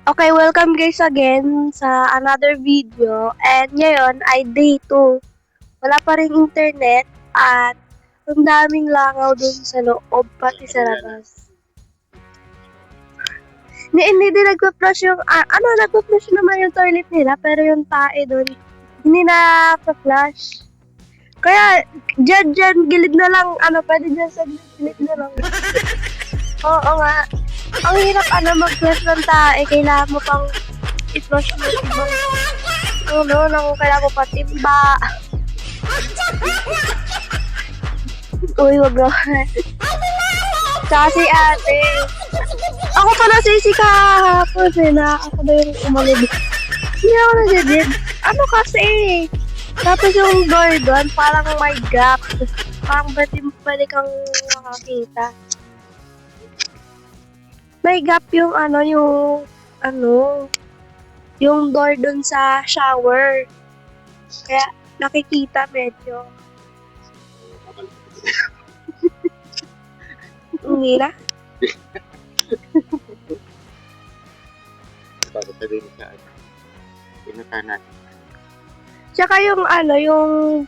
Okay, welcome guys again sa another video. And ngayon ay day 2. Wala pa rin internet at ang daming langaw dun sa loob pati sa labas. Hindi din nagpa-flush yung, nagpa-flush naman yung toilet nila pero yung tae dun, hindi na pa-flush. Kaya, dyan, gilid na lang, pwede dyan sa gilid na lang. Oo nga. Ang hirap, mag-flush ng tae, kailangan mo pang i-flush mo ibang kailangan mo pa timba. Uy, wag na. Tsaka si ate. Ako pa nasisi kahapon na ako na yung umalib. Hindi ako nasidid. Ano kasi? Tapos yung door doon, parang may gap. Parang pwede kang makakita. May gap yung yung door doon sa shower. Kaya nakikita medyo. Hindi na. Bago sabihin sa pinuntahan natin. Tsaka yung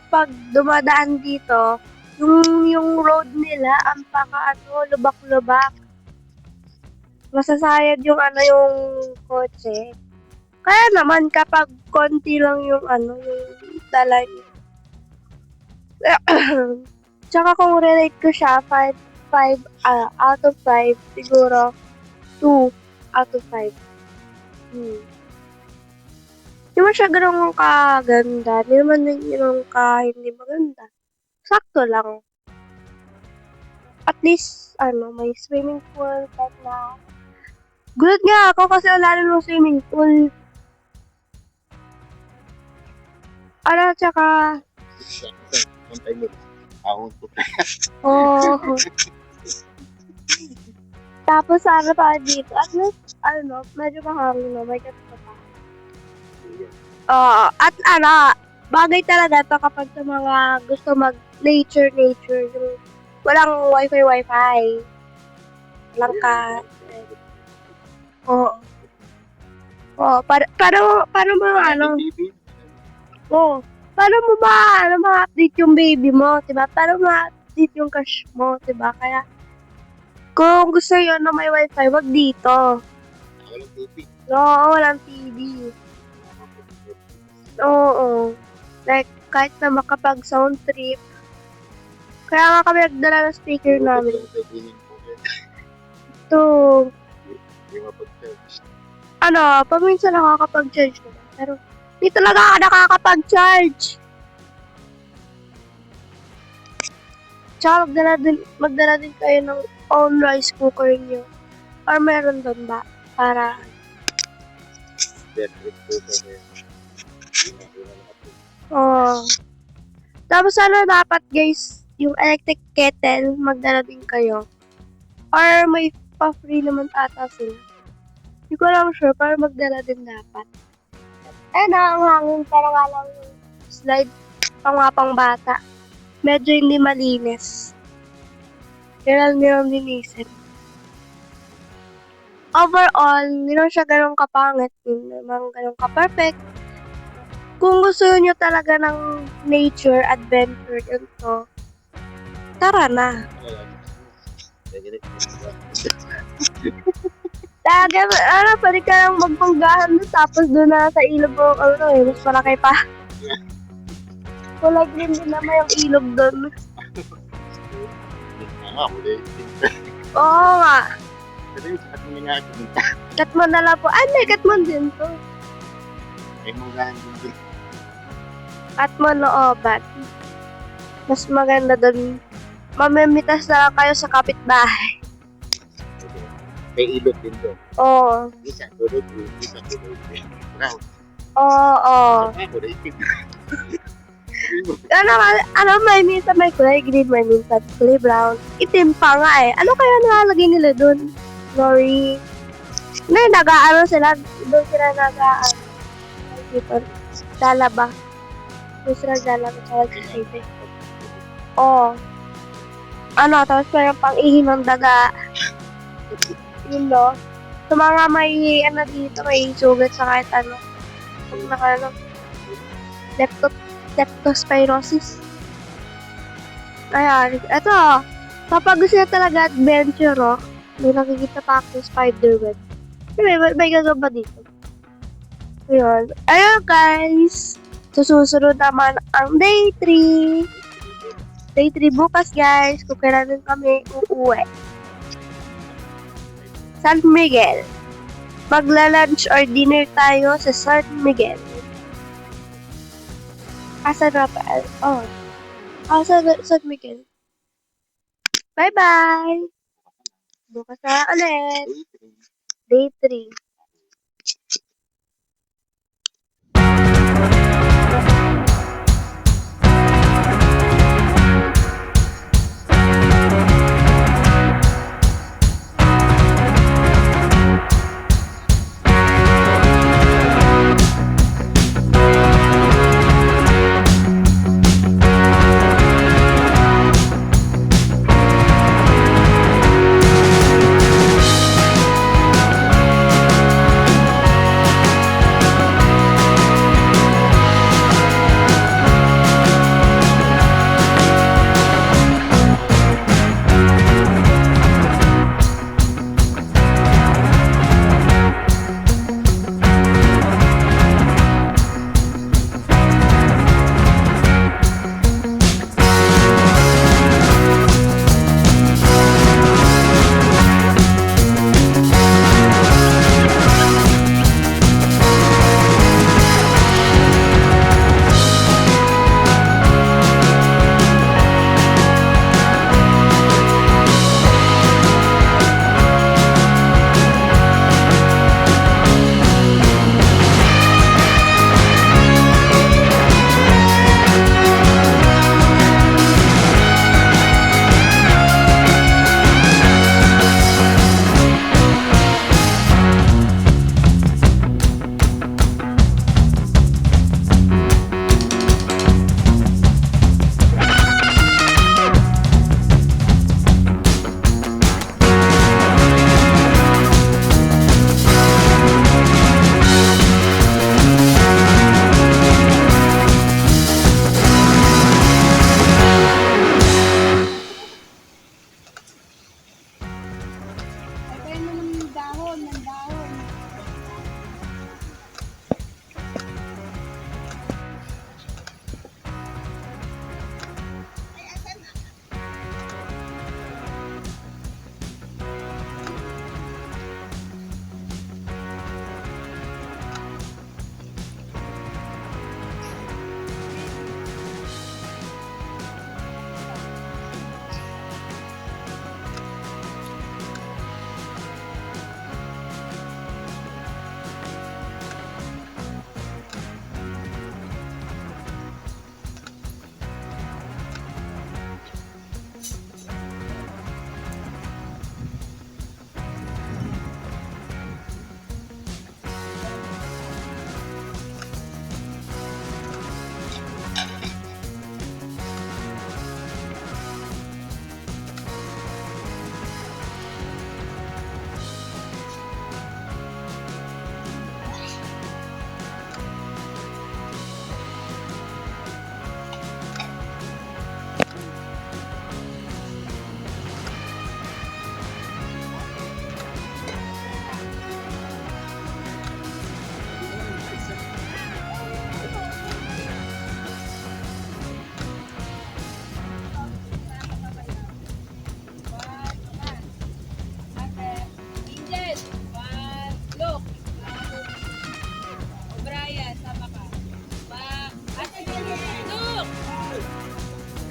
pag dumadaan dito, yung road nila, ang lubak-lubak. Masasayad yung yung kotse. Kaya naman kapag konti lang yung yung dala niya. Tsaka kung relate ko siya, 5 out of 5, siguro 2 out of 5. Hindi man siya ganun kaganda. Hindi naman din ganun hindi maganda. Sakto lang. At least, may swimming pool, kahit na. Gulat nga ako kasi wala rin ng swimming pool. Tsaka, oh. Tapos pa dito. At least, medyo mahangin na. May katapa pa. At bagay talaga to kapag sa mga gusto mag-nature, yung walang wifi. Walang ka. Paano mo paano mo ma-update yung baby mo, diba? Paano ma-update yung cash mo, diba? Kaya, kung gusto nyo na may wifi, wag dito. Walang TV. Oo, walang TV. Oo. Like, kahit na makapag-sound trip. Kaya nga kami nagdala ng speaker namin. Ito. Hindi mapag-charge. Paminsan nakakapag-charge naman. Pero, di talaga ako nakakapag-charge. Tsaka magdala din kayo ng own rice cooker nyo. Or meron doon ba? Para, Tapos dapat guys, yung electric kettle, magdala din kayo. Or may pa-free naman ata sila. Hindi ko lang sure, pero magdala din dapat. Ang hangin, pero nga lang slide pang bata. Medyo hindi malinis. Kaya lang linisin. Overall, hindi naman siya ganun kapangit. Hindi naman ganun ka-perfect. Kung gusto niyo talaga ng nature, adventure, ito, tara na. Pwede ka lang magpanggahan doon, tapos doon na sa ilog mo, mas malaki pa. Kulay green din naman yung ilog doon. Oo nga. Katmon na lang po. May Katmon din to. May munggahan din. Katmon looban. Mas maganda doon. Mamimitas na lang kayo sa kapitbahay. May ilog din doon. Oo. Isa kulay blue, isa kulay brown. Oo. May minsan may kulay green, may minsan kulay brown. Itim pa nga eh. Ano kaya nakalagay nila doon? Lori. Nag-aano sila. Doon sila nag-aano. Dito. Lalaba. Doon sila lalaba sa website. Oo. Tapos mayroon pang ihi ng daga. Yun no. Sa mga may, ano dito, may sugat sa kahit ano. Pag naka, leptospirosis. Ayan, eto, kapag gusto niya talaga adventure, oh, may nakikita pa ako spiderweb. May gagamba dito. Ayun. Ayun, guys. Susunod naman ang day 3. Day 3 bukas, guys. Kung kailan kami uuwi. San Miguel. Magla-lunch or dinner tayo sa San Miguel. Asa na pa? Oh. San Miguel. Bye-bye! Bukas na ulit. Day 3.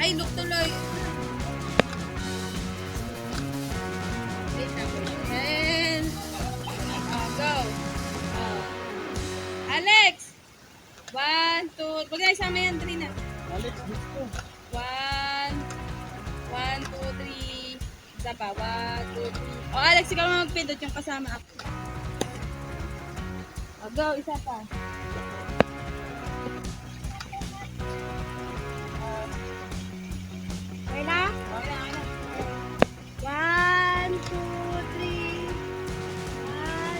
Ay, look tuloy. And, go. Alex! 1, 2, huwag na isama yan, Trina. Alex, gusto. 1, 1, 2, 3. Isa pa, 1, 2, 3. Oh, Alex, ikaw magpindot yung kasama ako. Oh, go, isa pa. Okay na? Okay na. 1, 2, 3. 1,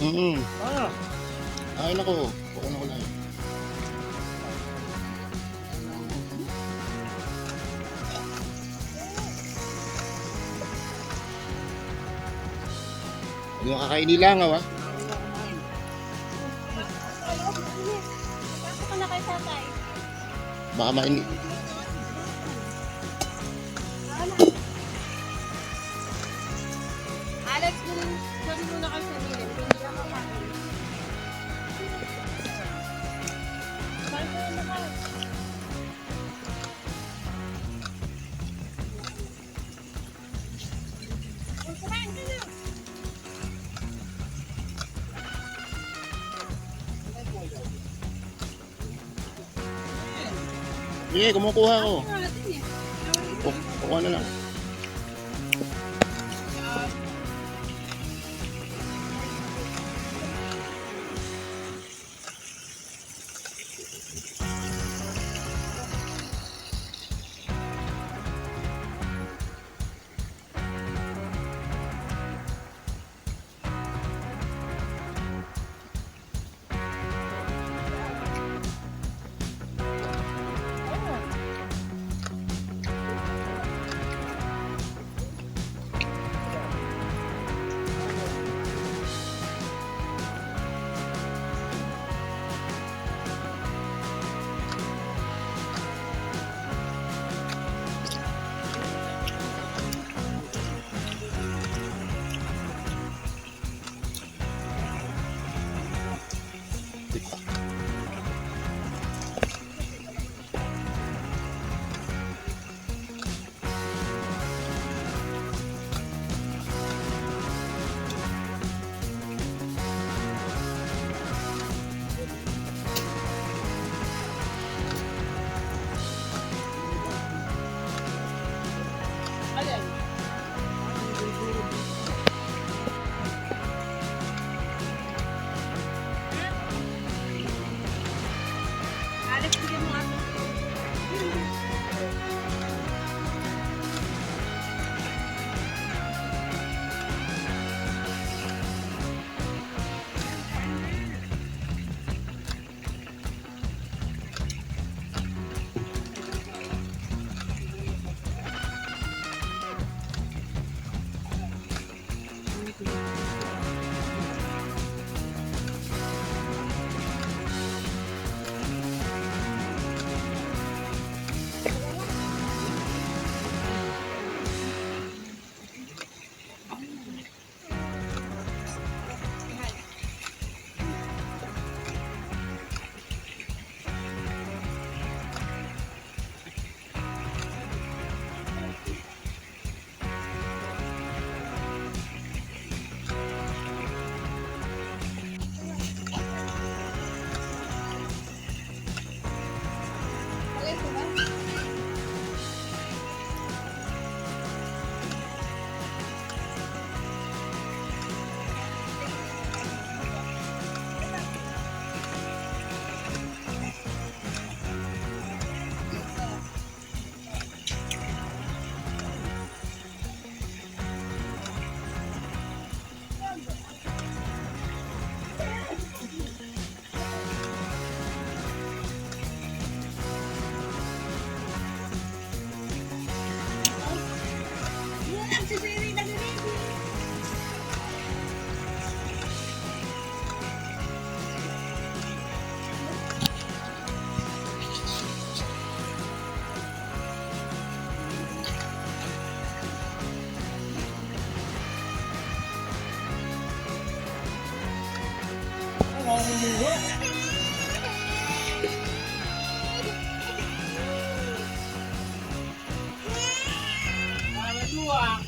Ay, nako. Bukon ako lang. Huwag mo kakain nilangaw, ha? Pasok ka na kay tatay. Baka maini. Alex, dun muna kayo sa nilin. Hindi lang kakain. Balik na kayo. Kumain ka na. Sige, kumukuha ko. Ano natin eh? Kukuha na lang. Alex, bigyan mo ako. Alex, diba?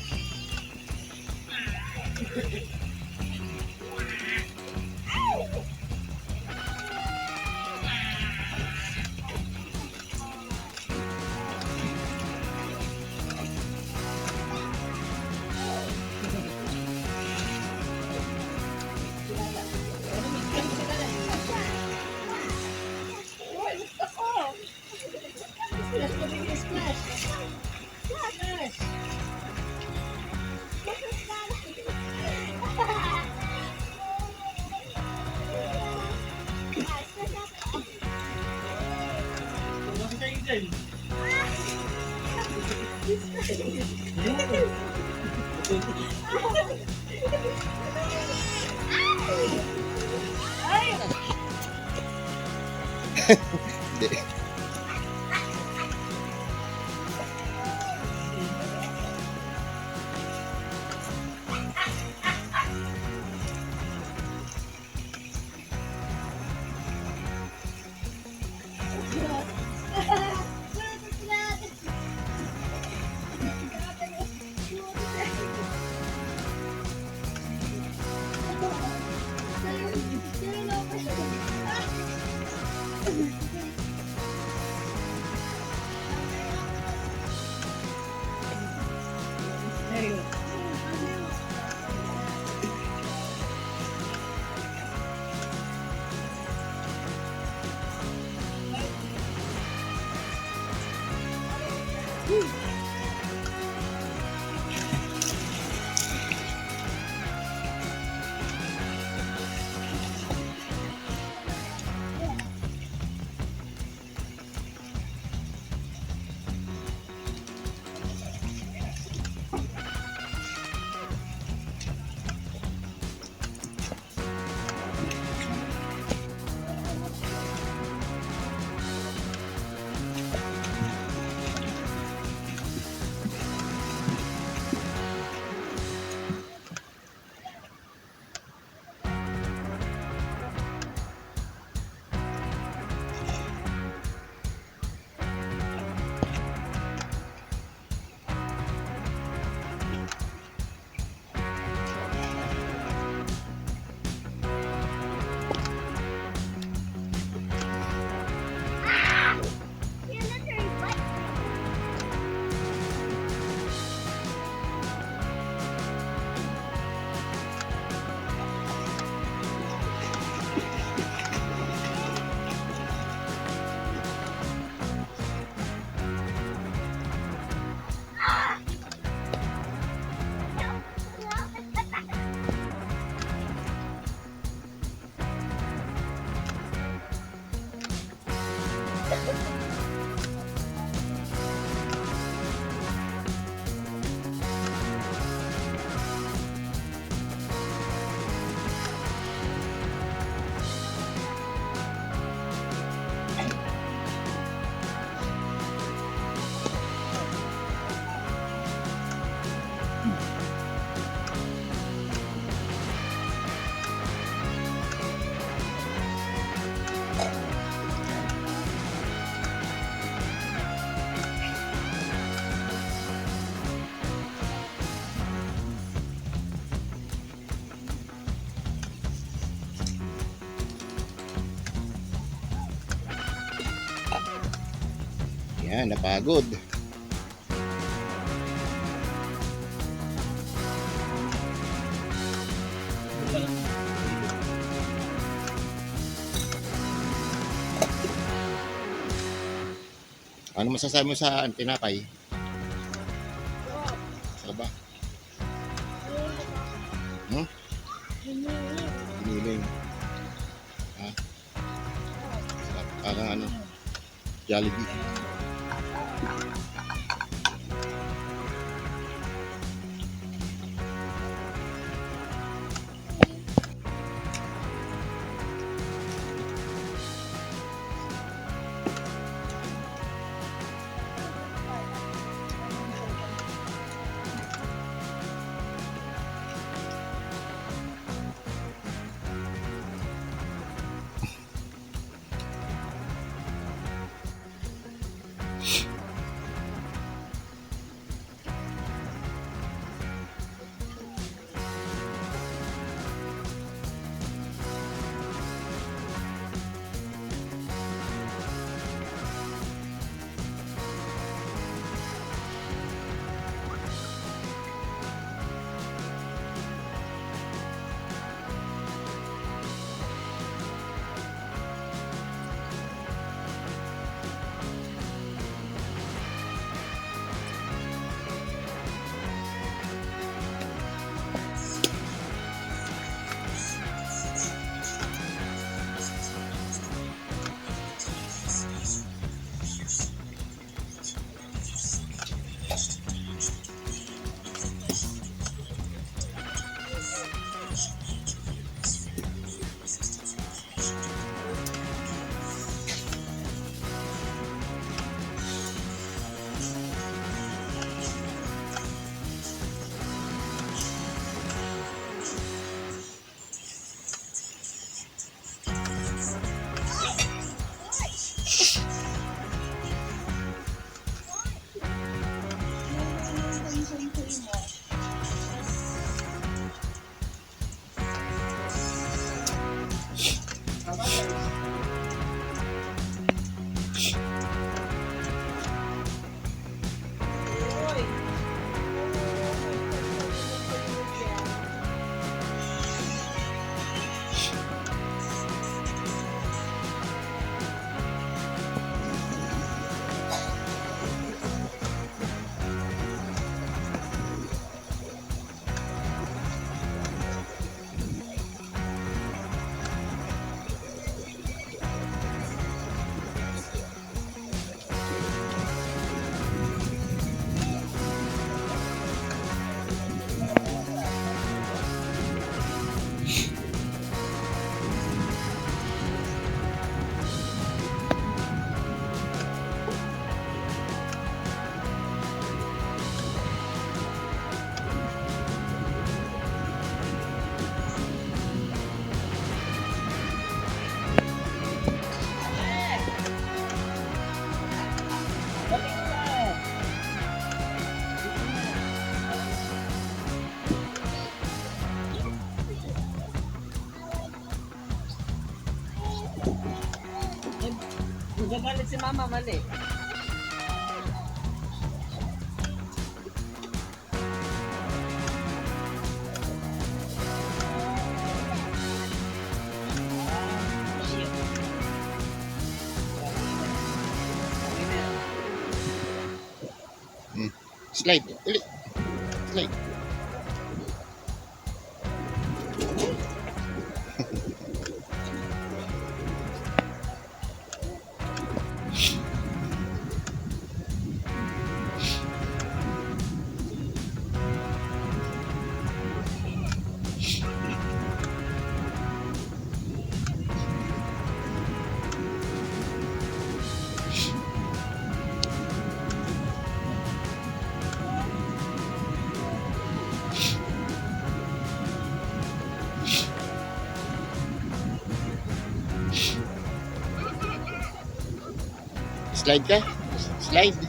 Hindi. Yan, napagod. Ano masasabi mo sa tinapay? Sarap ba? Hmm? Giniling. Ha? Sarap. Parang ano? Jollibee. mama, mali. Slide. Ulit. Slide. Slide ka? Slide.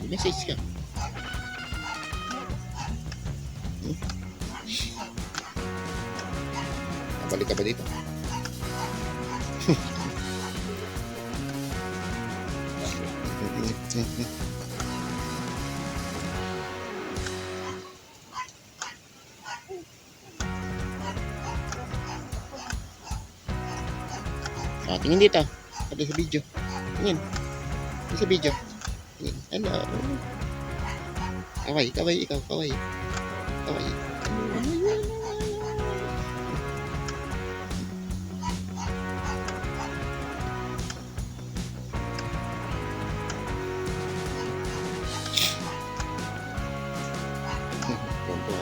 Message ka. Balik ka ba dito? Tingin dito. Ada sa video. Tingin. Ada sa video. Tingin. Ano? Kaway, kaway, ikaw, kaway. Kaway. Tonto.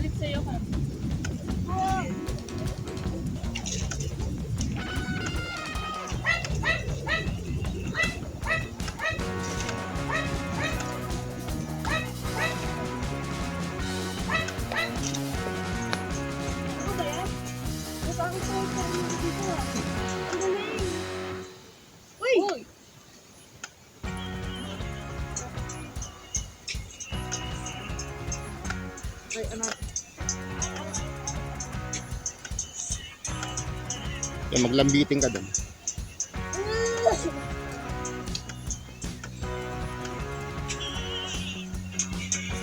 Balik sa'yo ka. Uy! Ay, anak. Kaya maglambitin ka doon.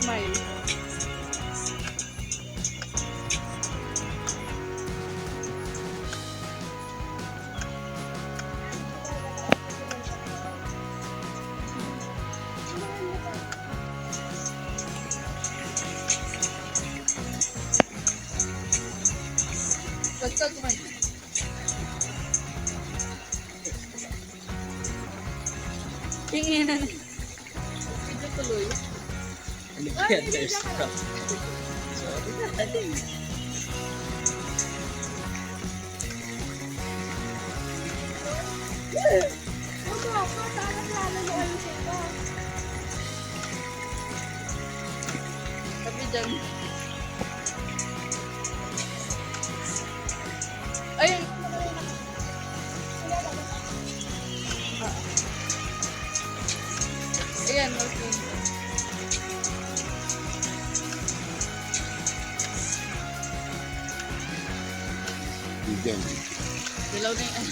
Smile. Basta kumain. Tingin na. Video tuloy. Ano ba yan? There's Sabi dyan. Ayun. Ayan, okay. Bigyan. Dilaw na yan.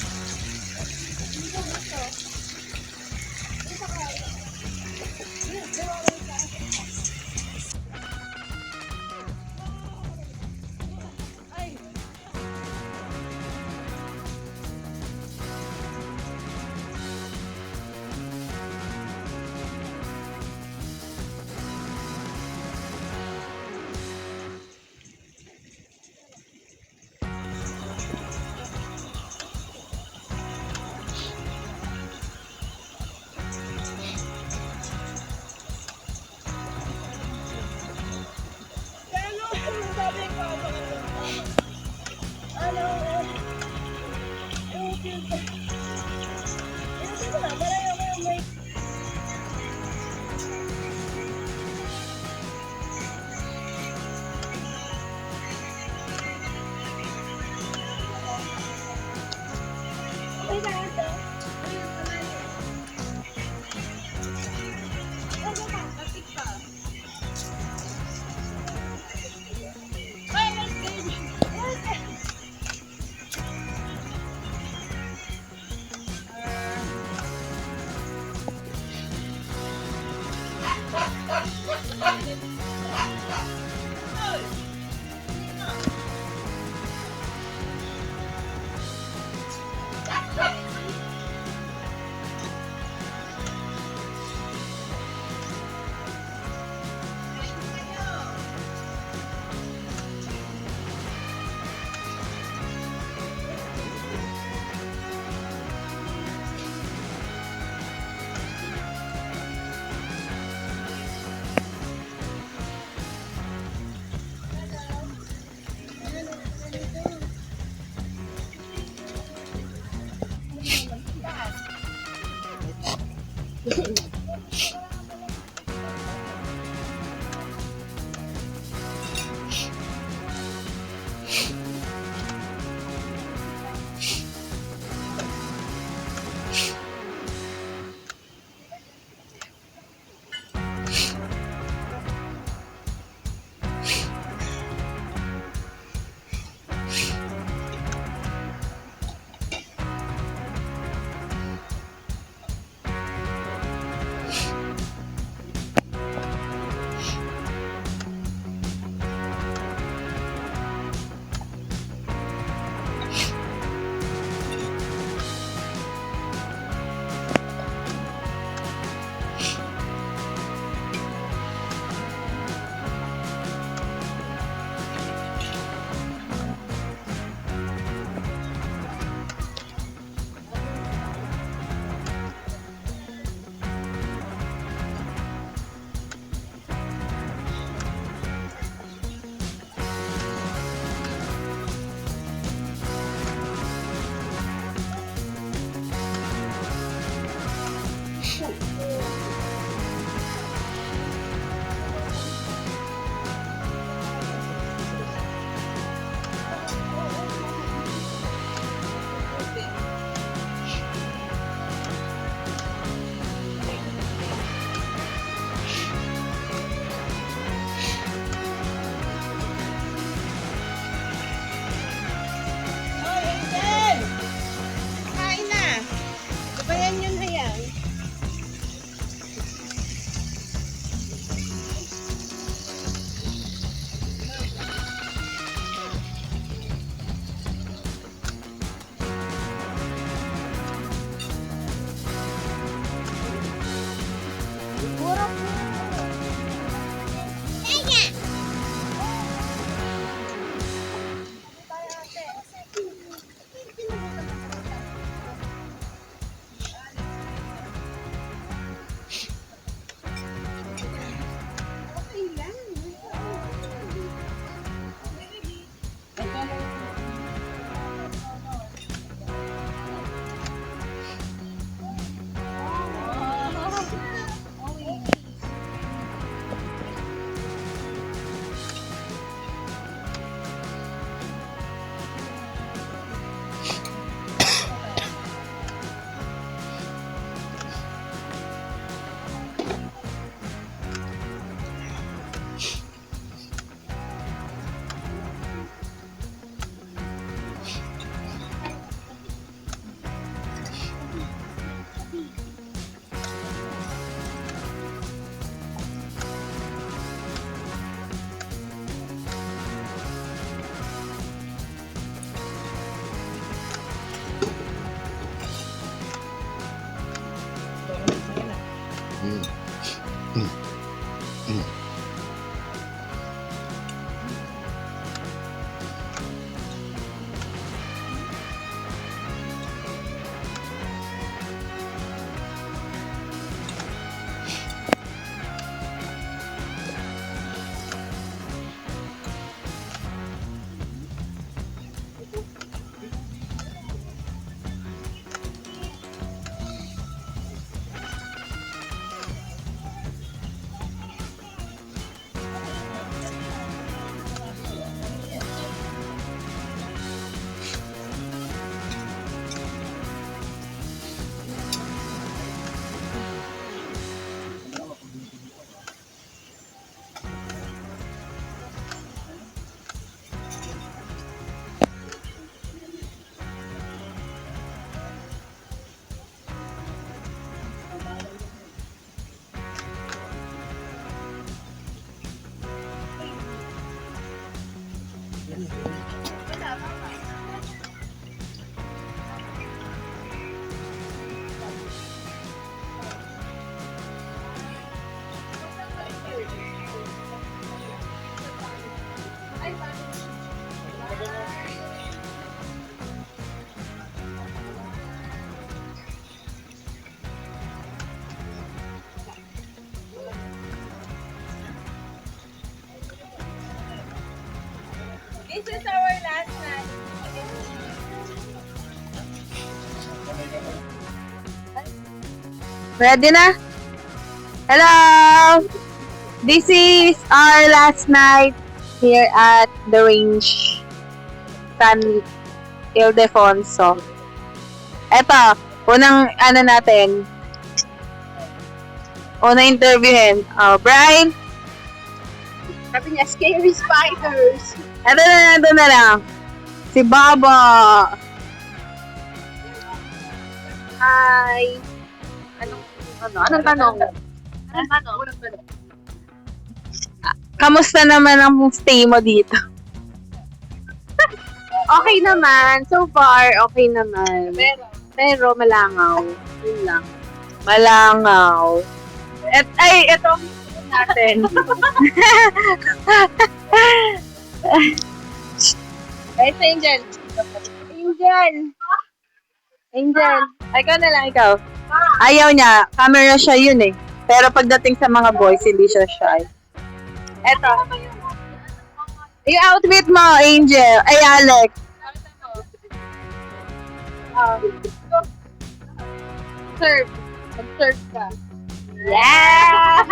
This is our last night. Ready na? Hello! This is our last night here at the range. San Ildefonso. Eto, unang ano natin. Unang interviewin. Oh, Brian. Sabi niya, scary spiders. Ito na lang. Si Baba. Hi. Anong tanong? Kamusta naman ang stay mo dito? Okay naman. So far, okay naman. Pero malangaw. Yun lang. Malangaw. Ito natin. Ay, si Angel. Angel. Angel. Ikaw na lang, ikaw. Ayaw niya. Camera siya yun eh. Pero pagdating sa mga boys, hindi siya shy. Eto. Yung outfit mo, Angel. Ay, Alex. Serve. Mag-serve ka. Yeah!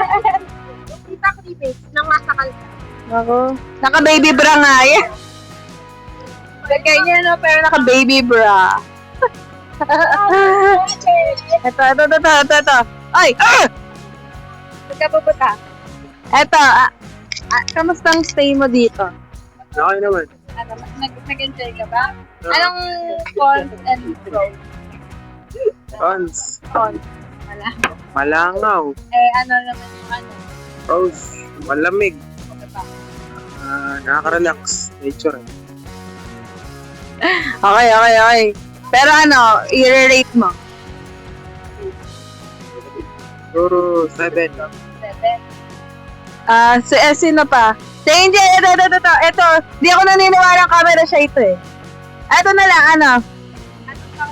Kita ko ni Babe, nang masakal ka. Ako. Naka-baby bra nga eh. Ganyan no, pero naka-baby bra. Ito. Ay! Saan ka pupunta? Ito. Kamusta ang stay mo dito? Okay naman. Nag-enjoy ka ba? Anong cons and pros? Cons. Cons. Wala. Malangaw. Ano naman yung ano? Pros. Malamig. Ano ba? Nakaka-relax. Nature. Okay. Pero ano, i-rate mo? Siguro 7. 7. Sino pa? Si Angel, ito. Di ako naniniwala ang camera siya ito eh. Ito na lang, ano? Ano pa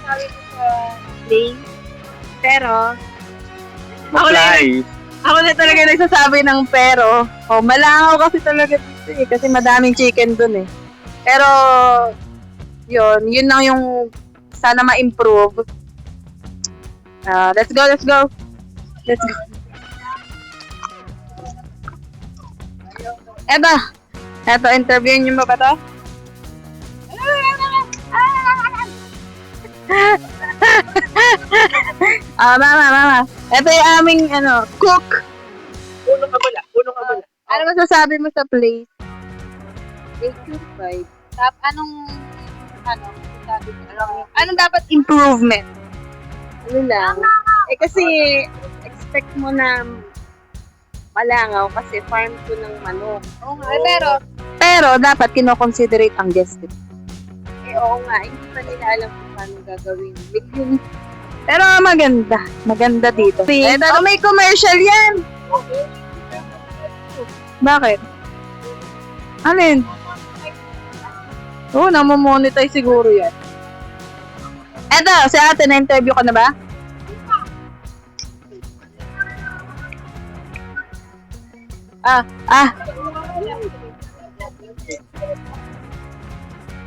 sabi ko sa play? Pero, Ako na talaga nagsasabi ng pero. Oh, malangaw kasi talaga dito eh. Kasi madaming chicken dun eh. Pero, yun lang yung sana ma-improve. Let's go. Eto, interview niyo ba to? Mama. Ito yung aming, cook. Punong abala. Ano masasabi mo sa place? 8-5. Tap, anong sabi ko? Anong dapat improvement? Ano lang? Kasi, expect mo na malangaw kasi farm ko ng manok. Oo nga, pero dapat kinoconsiderate ang guest. Oo nga, hindi pa nila alam kung paano gagawin. Yung Pero maganda dito. May commercial yan. Bakit? Alin? Oo, namamonetize siguro yan. Eto, si ate, na-interview ka na ba?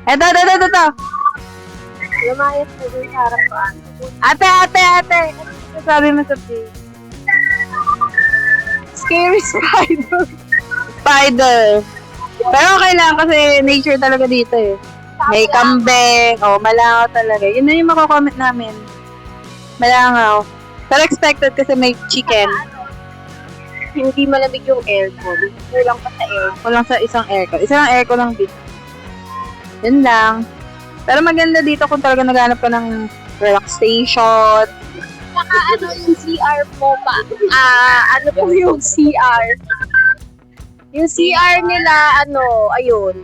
Eto. lumayas na dun sa harapan. Ate. Ano sabi mo sa place? Scary spider. Pero okay lang kasi nature talaga dito eh. May kambing, malangaw talaga. Yun na yung mako-comment namin. Malangaw. Pero expected kasi may chicken. Hindi malamig yung aircon. Kulang pa sa aircon. Kulang sa isang aircon. Isang aircon lang dito. Yun lang. Pero maganda dito kung talaga naghanap ka ng relaxation. Saka yung CR mo pa. Ano po yung CR? Yung CR nila, ayun.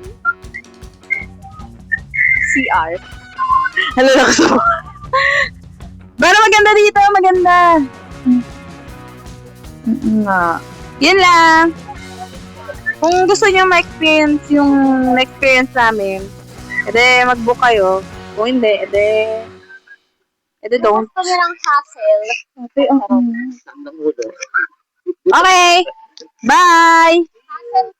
CR. Relax mo. Pero maganda dito, maganda. Nga. Yun lang. Kung gusto niyo ma-experience yung na-experience namin, edi mag-book kayo. Kung hindi, edi don't. Gusto nilang hassle. Okay. Bye! Hassle